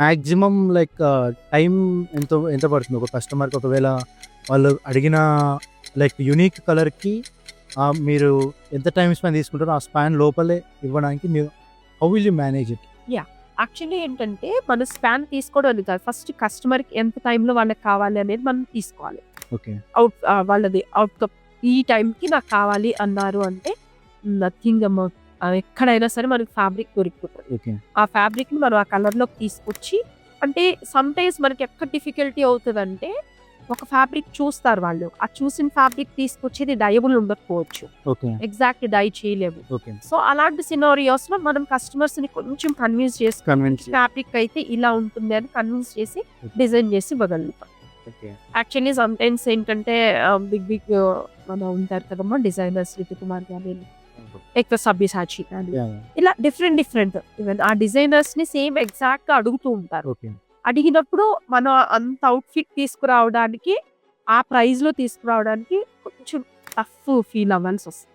Maximum like time ఎంత పడుతుంది? ఒక కస్టమర్‌కి ఒకవేళ వాళ్ళు అడిగిన లైక్ యూనిక్ కలర్‌కి మీరు ఎంత టైమ్ స్పాన్ తీసుకుంటారో ఆ స్పాన్ లోపలే ఇవ్వడానికి మీరు how will you manage it? Yeah! Actually ఏంటంటే, మన స్పాన్ తీసుకోవడం అని కాదు. ఫస్ట్ కస్టమర్‌కి ఎంత టైంలో వాళ్ళకి కావాలి అనేది మనం తీసుకోవాలి. ఓకే. వాళ్ళది అవుట్‌కమ్ ఈ టైంకి నాకు కావాలి అన్నారు అంటే నథింగ్ అమ్మ. ఎక్కడైనా సరే మనకి ఫ్యాబ్రిక్ దొరికిపోతది. ఓకే. ఆ ఫ్యాబ్రిక్‌ని మనం ఆ కలర్‌లోకి తీసుకొచ్చి అంటే సమ్‌టైమ్స్ మనకి ఎక్కడ డిఫికల్టీ అవుతదంటే, ఒక ఫ్యాబ్రిక్ చూస్తారు వాళ్ళు. ఆ చూసిన ఫ్యాబ్రిక్ తీసుకొచ్చేది డయబుల్ ఉండకపోవచ్చు. ఓకే. ఎగ్జాక్ట్ డై చేయలేము. ఓకే. సో, అలాంటి సినారియోస్‌లో మనం కస్టమర్స్‌ని కొంచెం కన్విన్స్ చేసి కన్విన్స్ ఫ్యాబ్రిక్ అయితే ఇలా ఉంటుంది అని కన్విన్స్ చేసి డిజైన్ చేసి ఇవ్వగలుగుతాం. ఓకే. యాక్చువల్లీ సమ్‌టైమ్స్ ఏంటంటే బిగ్ మన ఉంటారు కదమ్మా డిజైనర్స్ రితు కుమార్ గాని, ఎక్కువ సబ్యసాచి కానీ యాహ్! ఇలా డిఫరెంట్ ఈవెన్ ఆ డిజైనర్స్‌ని సేమ్ ఎగ్జాక్ట్‌గా అడుగుతూ ఉంటారు. ఓకే. అడిగినప్పుడు మనం అంత అవుట్‌ఫిట్ తీసుకురావడానికి, ఆ ప్రైస్‌లో తీసుకురావడానికి కొంచెం టఫ్ ఫీల్ అవ్వాల్సొస్తది.